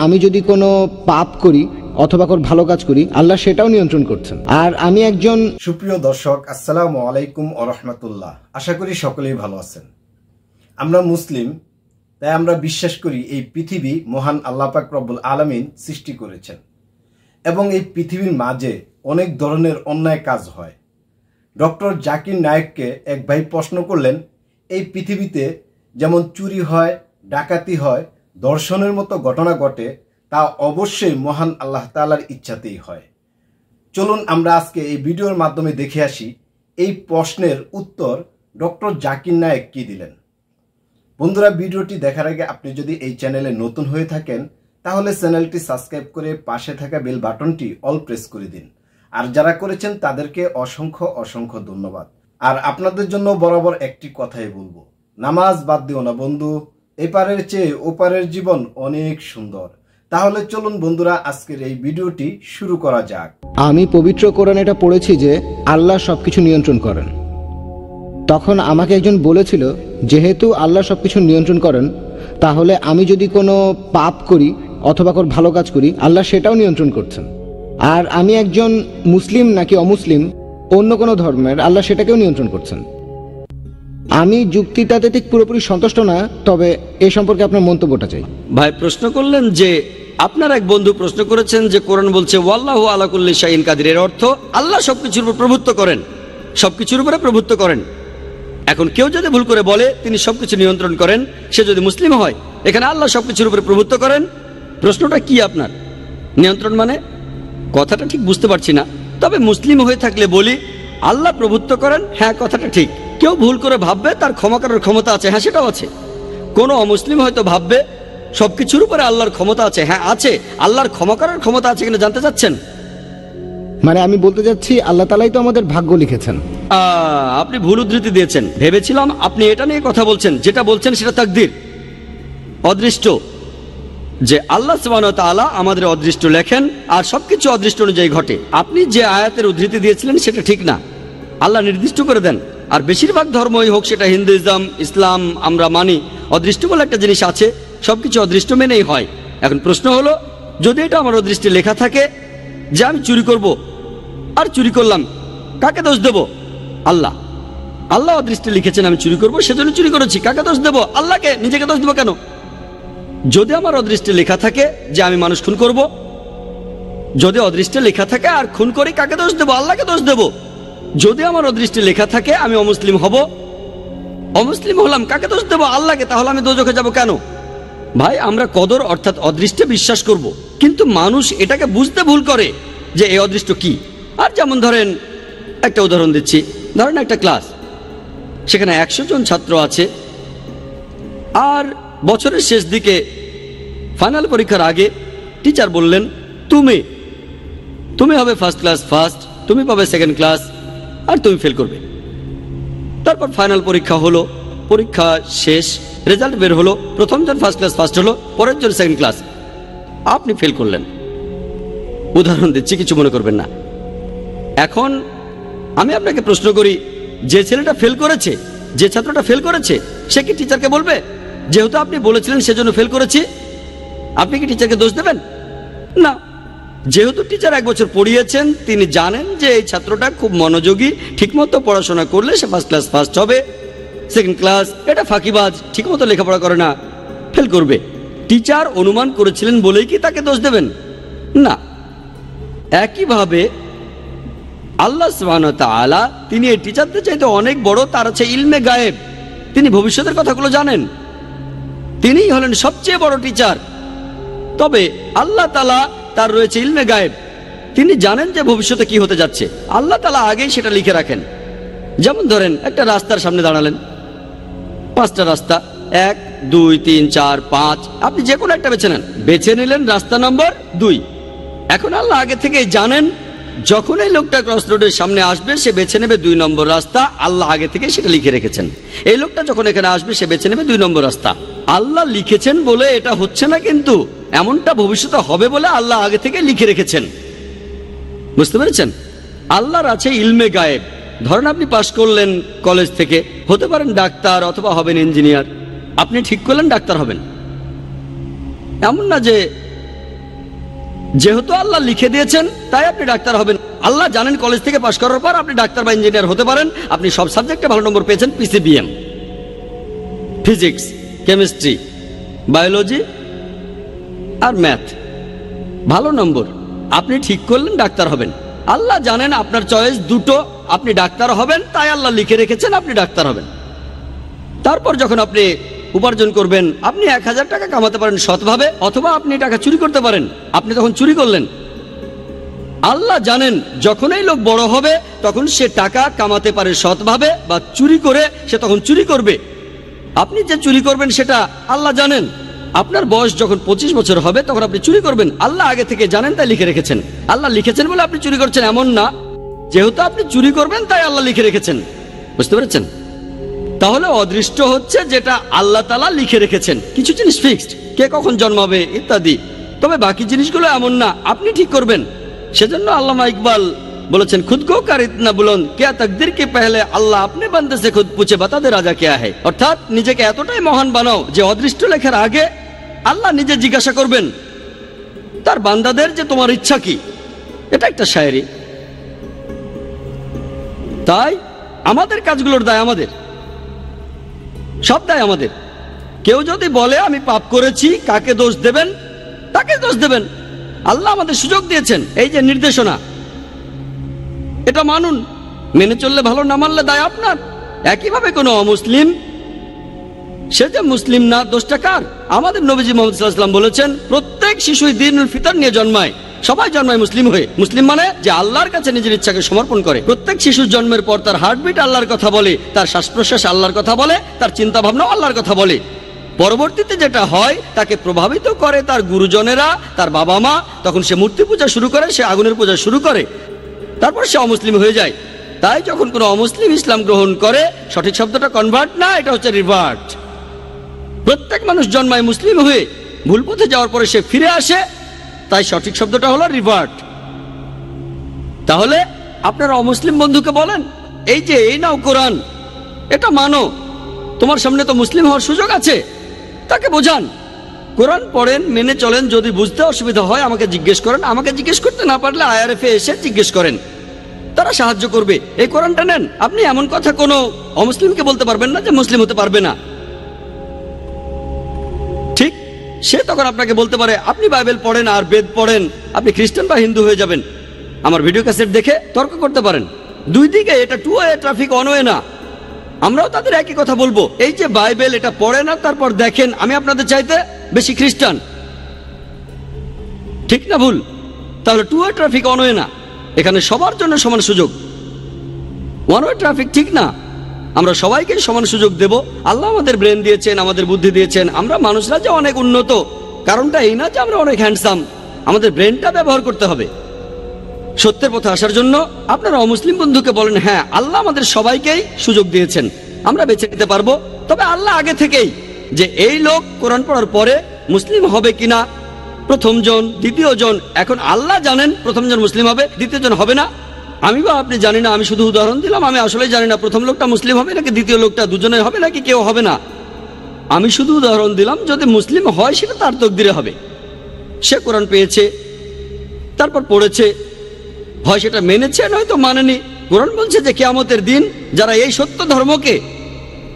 আমি যদি কোনো পাপ করি অথবা কোনো ভালো কাজ করি, আল্লাহ সেটাও নিয়ন্ত্রণ করছেন। আর আমি একজন সুপ্রিয় দর্শক, আসসালামু আলাইকুম ওয়া রাহমাতুল্লাহ। আশা করি সকলেই ভালো আছেন। আমরা মুসলিম, তাই আমরা বিশ্বাস করি এই পৃথিবী মহান আল্লাহ পাক রব্বুল আলামিন সৃষ্টি করেছেন এবং এই পৃথিবীর মাঝে অনেক ধরনের অন্যায় কাজ হয়। ডক্টর জাকির নায়েককে এক ভাই প্রশ্ন করলেন, এই পৃথিবীতে যেমন চুরি হয়, ডাকাতি হয়, ধর্ষণের মতো ঘটনা ঘটে, তা অবশ্যই মহান আল্লাহ তাআলার ইচ্ছাতেই হয়। চলুন আমরা আজকে এই ভিডিওর মাধ্যমে দেখে আসি এই প্রশ্নের উত্তর ডক্টর জাকির নায়েক কি দিলেন। বন্ধুরা, ভিডিওটি দেখার আগে আপনি যদি এই চ্যানেলে নতুন হয়ে থাকেন তাহলে চ্যানেলটি সাবস্ক্রাইব করে পাশে থাকা বেল বাটনটি অল প্রেস করে দিন। আর যারা করেছেন তাদেরকে অসংখ্য অসংখ্য ধন্যবাদ। আর আপনাদের জন্য বরাবর একটি কথাই বলবো, নামাজ বাদ দিও না বন্ধু, এপারের চেয়ে ওপারের জীবন অনেক সুন্দর। তাহলে চলুন বন্ধুরা, আজকের এই ভিডিওটি শুরু করা যাক। আমি পবিত্র কোরআন এটা পড়েছি যে আল্লাহ সবকিছু নিয়ন্ত্রণ করেন। তখন আমাকে একজন বলেছিল, যেহেতু আল্লাহ সবকিছু নিয়ন্ত্রণ করেন, তাহলে আমি যদি কোনো পাপ করি অথবা কোনো ভালো কাজ করি, আল্লাহ সেটাও নিয়ন্ত্রণ করছেন। আর আমি একজন মুসলিম নাকি অমুসলিম, অন্য কোনো ধর্মের, আল্লাহ সেটাকেও নিয়ন্ত্রণ করছেন। আমি যুক্তিটাতে ঠিক পুরোপুরি সন্তুষ্ট না, তবে এ সম্পর্কে আপনার মন্তব্যটা চাই। ভাই প্রশ্ন করলেন যে আপনার এক বন্ধু প্রশ্ন করেছেন যে কোরআন বলছে ওয়াল্লাহু আলা কুল্লি শাইইন কাদির, এর অর্থ আল্লাহ সবকিছুর উপর প্রভুত্ব করেন, সবকিছুর উপরে প্রভুত্ব করেন। এখন কেউ যদি ভুল করে বলে তিনি সবকিছু নিয়ন্ত্রণ করেন, সে যদি মুসলিম হয়, এখানে আল্লাহ সবকিছুর উপরে প্রভুত্ব করেন, প্রশ্নটা কি আপনার? নিয়ন্ত্রণ মানে কথাটা ঠিক বুঝতে পারছি না। তবে মুসলিম হয়ে থাকলে বলি আল্লাহ প্রভুত্ব করেন, হ্যাঁ কথাটা ঠিক। কেউ ভুল করে ভাববে তার ক্ষমা করার ক্ষমতা আছে, হ্যাঁ সেটাও আছে। কোনো অমুসলিম হয়তো ভাববে সবকিছুর উপরে আল্লাহর ক্ষমতা আছে, হ্যাঁ আছে। আল্লাহর ক্ষমা করার ক্ষমতা আছে কিনা জানতে চাচ্ছেন? মানে আমি বলতে চাচ্ছি আল্লাহ তাআলাই তো আমাদের ভাগ্য লিখেছেন। আপনি ভুল উদ্ধৃতি দিয়েছেন। ভেবেছিলাম আপনি এটা নিয়ে কথা বলছেন, যেটা বলছেন সেটা তাকদীর, অদৃষ্ট, যে আল্লাহ সুবহানাহু ওয়া তাআলা আমাদের অদৃষ্ট লেখেন আর সবকিছু অদৃষ্ট অনুযায়ী ঘটে। আপনি যে আয়াতের উদ্ধৃতি দিয়েছিলেন সেটা ঠিক না। আল্লাহ নির্দিষ্ট করে দেন। আর বেশিরভাগ ধর্মই হোক, সেটা হিন্দুইজম, ইসলাম, আমরা মানি অদৃষ্ট বলে একটা জিনিস আছে, সবকিছু অদৃষ্ট মেনেই হয়। এখন প্রশ্ন হলো, যদি এটা আমার অদৃষ্টে লেখা থাকে যে আমি চুরি করব, আর চুরি করলাম, কাকে দোষ দেব? আল্লাহ। আল্লাহ অদৃষ্টে লিখেছেন আমি চুরি করব, সেজন্য চুরি করেছি, কাকে দোষ দেব? আল্লাহকে। নিজেকে দোষ দেব কেন? যদি আমার অদৃষ্টে লেখা থাকে যে আমি মানুষ খুন করব, যদি অদৃষ্টে লেখা থাকে আর খুন করি, কাকে দোষ দেব? আল্লাহকে দোষ দেব। যদি আমার অদৃষ্টে লেখা থাকে আমি অমুসলিম হব, অমুসলিম হলাম, কাকে দোষ দেব? আল্লাহকে। তাহলে আমি দোজখে যাব কেন? ভাই, আমরা কদর অর্থাৎ অদৃষ্টে বিশ্বাস করব, কিন্তু মানুষ এটাকে বুঝতে ভুল করে যে এই অদৃষ্ট কি। আর যেমন ধরেন, একটা উদাহরণ দিচ্ছি, ধরেন একটা ক্লাস, সেখানে 100 জন ছাত্র আছে, আর বছরের শেষ দিকে ফাইনাল পরীক্ষার আগে টিচার বললেন তুমি হবে ফার্স্ট ক্লাস ফার্স্ট, তুমি পাবে সেকেন্ড ক্লাস, আর তুমি ফেল করবে। তারপর ফাইনাল পরীক্ষা হলো, পরীক্ষা শেষ, রেজাল্ট বের হলো, প্রথম জন ফার্স্ট ক্লাস ফার্স্ট হলো, পরের জন সেকেন্ড ক্লাস, আপনি ফেল করলেন। উদাহরণ দিচ্ছি, কিছু মনে করবেন না। এখন আমি আপনাকে প্রশ্ন করি, যে ছেলেটা ফেল করেছে, যে ছাত্রটা ফেল করেছে, সে কি টিচারকে বলবে যেহেতু আপনি বলেছিলেন সেজন্য ফেল করেছি? আপনি কি টিচারকে দোষ দেবেন? না। যেহেতু টিচার 1 বছর পড়িয়েছেন, তিনি জানেন যে এই ছাত্রটা খুব মনোযোগী, ঠিকমতো পড়াশোনা করলে সে ফার্স্ট ক্লাস ফার্স্ট হবে, সেকেন্ড ক্লাস, এটা ফাঁকিবাজ, ঠিকমতো লেখাপড়া করে না, ফেল করবে। টিচার অনুমান করেছিলেন বলেই কি তাকে দোষ দেবেন? না। একইভাবে আল্লাহ সুবহানাহু ওয়া তাআলা, তিনি এই টিচারদের চাইতে অনেক বড়, তার আছে ইলমে গায়েব, তিনি ভবিষ্যতের কথাগুলো জানেন, তিনিই হলেন সবচেয়ে বড় টিচার। তবে আল্লাহ তাআলা, তার রয়েছে ইলমে গায়েব, তিনি জানেন যে ভবিষ্যতে কি হতে যাচ্ছে, আল্লাহ তাআলা আগেই সেটা লিখে রাখেন। যেমন ধরেন একটা রাস্তার সামনে দাঁড়ালেন, 5টা রাস্তা, 1 2 3 4 5, আপনি যে কোনো একটা বেছে নেন, বেছে নিলেন রাস্তা নম্বর 2। এখন আল্লাহ আগে থেকেই জানেন যখন এই লোকটা ক্রস রোডের সামনে আসবে সে বেছে নেবে 2 নম্বর রাস্তা, আল্লাহ আগে থেকে সেটা লিখে রেখেছেন। এই লোকটা যখন এখানে আসবে সে বেছে নেবে 2 নম্বর রাস্তা, আল্লাহ লিখেছেন বলে এটা হচ্ছে না, কিন্তু এমনটা ভবিষ্যতে হবে বলে আল্লাহ আগে থেকে লিখে রেখেছেন। বুঝতে পেরেছেন? আল্লাহর আছে ইলমে গায়েব। ধরেন আপনি পাশ করলেন কলেজ থেকে, হতে পারেন ডাক্তার অথবা হবেন ইঞ্জিনিয়ার, আপনি ঠিক করলেন ডাক্তার হবেন। এমন না যে যেহেতু আল্লাহ লিখে দিয়েছেন তাই আপনি ডাক্তার হবেন। আল্লাহ জানেন কলেজ থেকে পাশ করার পর আপনি ডাক্তার বা ইঞ্জিনিয়ার হতে পারেন। আপনি সব সাবজেক্টে ভালো নম্বর পেয়েছেন, পিসিবিএম, ফিজিক্স, কেমিস্ট্রি, বায়োলজি আর ম্যাথ, ভালো নম্বর। আপনি ঠিক করলেন ডাক্তার হবেন। আল্লাহ জানেন আপনার চয়েস দুটো, আপনি ডাক্তার হবেন, তাই আল্লাহ লিখে রেখেছেন আপনি ডাক্তার হবেন। তারপর যখন আপনি উপার্জন করবেন, আপনি 1000 টাকা কামাতে পারেন সৎভাবে, অথবা আপনি টাকা চুরি করতে পারেন। আপনি তখন চুরি করলেন। আল্লাহ জানেন যখন এই লোক বড় হবে তখন সে টাকা কামাতে পারে সৎভাবে বা চুরি করে, সে তখন চুরি করবে। আপনি যে চুরি করবেন সেটা আল্লাহ জানেন। আপনার বয়স যখন 25 বছর হবে তখন আপনি চুরি করবেন, আল্লাহ আগে থেকে জানেন তাই লিখে রেখেছেন। আল্লাহ লিখেছেন বলে আপনি চুরি করছেন এমন না, যেহেতু আপনি চুরি করবেন তাই আল্লাহ লিখে রেখেছেন। বুঝতে পেরেছেন? তাহলে অদৃষ্ট হচ্ছে যেটা আল্লাহ তাআলা লিখে রেখেছেন। কিছু জিনিস ফিক্সড, কে কখন জন্মাবে ইত্যাদি, তবে বাকি জিনিসগুলো এমন না, আপনি ঠিক করবেন। সেজন্য আল্লামা ইকবাল বলেছেন, খুদ কো কার ইতনা বুলন্দ क्या तकदीर के पहले अल्लाह अपने बंदे से खुद पूछे बता दे राजा क्या है। অর্থাৎ নিজেকে এতটাই মহান বানাও যে অদৃষ্ট লেখার আগে আল্লাহ নিজে জিজ্ঞাসা করবেন তার বান্দাদের যে তোমার ইচ্ছা কি। এটা একটা শায়েরি। তাই আমাদের কাজগুলোর দায় আমাদের, সব দায় আমাদের। কেউ যদি বলে আমি পাপ করেছি, কাকে দোষ দেবেন? তাকে দোষ দেবেন। আল্লাহ আমাদের সুযোগ দিয়েছেন, এই যে নির্দেশনা, এটা মানুন, মেনে চললে ভালো, না মানলে দায় আপনার। একইভাবে কোনো অমুসলিম, সে যে মুসলিম না, দোষটা কার? আমাদের নবীজি মুহাম্মদ সাল্লাল্লাহু আলাইহি ওয়াসাল্লাম বলেছেন, প্রত্যেক শিশুই দ্বীনুল ফিতর নিয়ে জন্মায়। সবাই জন্মায় মুসলিম হয়ে। মুসলিম মানে যে আল্লাহর কাছে নিজের ইচ্ছাকে সমর্পণ করে। প্রত্যেক শিশুর জন্মের পর তার হার্টবিট আল্লাহর কথা বলে, তার শ্বাস প্রশ্বাস আল্লাহর কথা বলে, তার চিন্তা ভাবনাও আল্লাহর কথা বলে। পরবর্তীতে যেটা হয় তাকে প্রভাবিত করে তার গুরুজনেরা, তার বাবা মা। তখন সে মূর্তি পূজা শুরু করে, সে আগুনের পূজা শুরু করে, তারপর সে অমুসলিম হয়ে যায়। তাই যখন কোনো অমুসলিম ইসলাম গ্রহণ করে, সঠিক শব্দটা কনভার্ট না, এটা হচ্ছে রিভার্ট। প্রত্যেক মানুষ জন্মায় মুসলিম হয়ে, ভুল পথে যাওয়ার পরে সে ফিরে আসে, তাই সঠিক শব্দটা হলো রিভার্ট। তাহলে আপনারা অমুসলিম বন্ধুকে বলেন, এই যে এই নাও কোরআন, এটা মানো, তোমার সামনে তো মুসলিম হওয়ার সুযোগ আছে। তাকে বোঝান, কোরআন পড়েন, মেনে চলেন। যদি বুঝতে অসুবিধা হয় আমাকে জিজ্ঞেস করেন, আমাকে জিজ্ঞেস করতে না পারলে IRF এ এসে জিজ্ঞেস করেন, তারা সাহায্য করবে। এই কোরআনটা নেন। আপনি এমন কথা কোনো অমুসলিমকে বলতে পারবেন না যে মুসলিম হতে পারবে না। ঠিক, সে তখন আপনাকে বলতে পারে আপনি বাইবেল পড়েন আর বেদ পড়েন, আপনি খ্রিস্টান বা হিন্দু হয়ে যাবেন। আমার ভিডিও ক্যাসেট দেখে তর্ক করতে পারেন। দুই দিকে, এটা two way traffic, one way না। আমরাও তাদের একই কথা বলবো, এই যে বাইবেল এটা পড়ে না, তারপর দেখেন আমি আপনাদের চাইতে বেশি খ্রিস্টান। ঠিক না ভুল? তাহলে two way traffic, one way না। এখানে সবার জন্য সমান সুযোগ। ওয়ান ওয়ে ট্রাফিক ঠিক না। আমরা সবাইকে সমান সুযোগ দেব। আল্লাহ আমাদের ব্রেন দিয়েছেন, আমাদের বুদ্ধি দিয়েছেন। আমরা মানুষরা যে অনেক উন্নত, কারণটা এই না যে আমরা অনেক হ্যান্ডসাম। আমাদের ব্রেনটা ব্যবহার করতে হবে সত্যের পথে আসার জন্য। আপনারা অমুসলিম বন্ধুকে বলেন, হ্যাঁ আল্লাহ আমাদের সবাইকেই সুযোগ দিয়েছেন, আমরা বেছে নিতে পারবো। তবে আল্লাহ আগে থেকেই যে এই লোক কোরআন পড়ার পরে মুসলিম হবে কিনা, প্রথম জন, দ্বিতীয় জন, এখন আল্লাহ জানেন প্রথম জন মুসলিম হবে, দ্বিতীয় জন হবে না। আমি বা আপনি জানি না, আমি শুধু উদাহরণ দিলাম। আমি আসলে জানি না প্রথম লোকটা মুসলিম হবে নাকি দ্বিতীয় লোকটা, দুজনে হবে নাকি কেউ হবে না। আমি শুধু উদাহরণ দিলাম, যদি মুসলিম হয় সেটা তার তকদিরে হবে। সে কোরআন পেয়েছে, তারপর পড়েছে, হয় সেটা মেনেছে নয়তো মানেনি। কোরআন বলছে যে কিয়ামতের দিন যারা এই সত্য ধর্মকে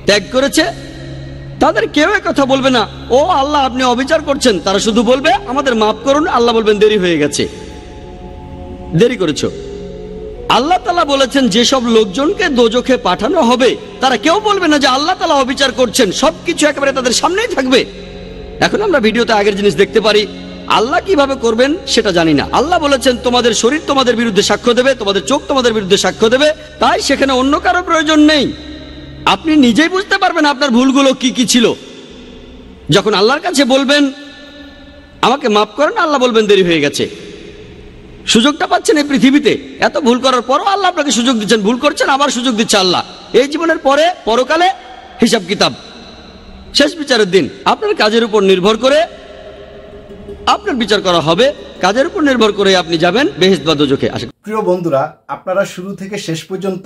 ত্যাগ করেছে তাদের কেউ কথা বলবে না, ও আল্লাহ আপনি অবিচার করছেন। তারা শুধু বলবে আমাদের মাফ করুন। আল্লাহ বলবেন দেরি হয়ে গেছে, দেরি করেছো। আল্লাহ তাআলা বলেছেন যেসব লোকজনকে দোজখে পাঠানো হবে তারা কেউ বলবে না যে আল্লাহ তাআলা অবিচার করছেন। সবকিছু একেবারে তাদের সামনেই থাকবে। এখন আমরা ভিডিওতে আগের জিনিস দেখতে পারি, আল্লাহ কিভাবে করবেন সেটা জানি না। আল্লাহ বলেছেন তোমাদের শরীর তোমাদের বিরুদ্ধে সাক্ষ্য দেবে, তোমাদের চোখ তোমাদের বিরুদ্ধে সাক্ষ্য দেবে। তাই সেখানে অন্য কারো প্রয়োজন নেই। আপনি নিজেই বুঝতে পারবেন আপনার ভুলগুলো কি কি ছিল। যখন আল্লাহর কাছে বলবেন আমাকে মাফ করেন, আল্লাহ বলবেন দেরি হয়ে গেছে। সুযোগটা পাচ্ছেন এই পৃথিবীতে, এত ভুল করার পরও আল্লাহ আপনাকে সুযোগ দিচ্ছেন। ভুল করছেন, আবার সুযোগ দিচ্ছে আল্লাহ। এই জীবনের পরে পরকালে হিসাব কিতাব, শেষ বিচারের দিন। আপনার কাজের উপর নির্ভর করে আপনার বিচার করা হবে। কাজের উপর নির্ভর করে আপনি যাবেন বেহেশত বা দোজখে। প্রিয় বন্ধুরা, আপনারা শুরু থেকে শেষ পর্যন্ত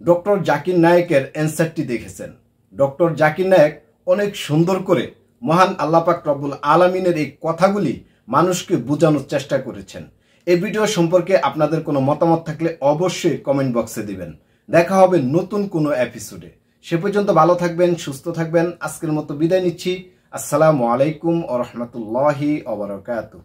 ডক্টর জাকির নায়েকের অ্যান্সারটি দেখেছেন। ডক্টর জাকির নায়েক অনেক সুন্দর করে মহান আল্লাহ পাক রব্বুল আলামিনের এই কথাগুলি মানুষকে বোঝানোর চেষ্টা করেছেন। এই ভিডিও সম্পর্কে আপনাদের কোনো মতামত থাকলে অবশ্যই কমেন্ট বক্সে দিবেন। দেখা হবে নতুন কোনো এপিসোডে। সে পর্যন্ত ভালো থাকবেন, সুস্থ থাকবেন। আজকের মতো বিদায় নিচ্ছি। আসসালামু আলাইকুম ওয়া রাহমাতুল্লাহি ওয়া বারাকাতুহু।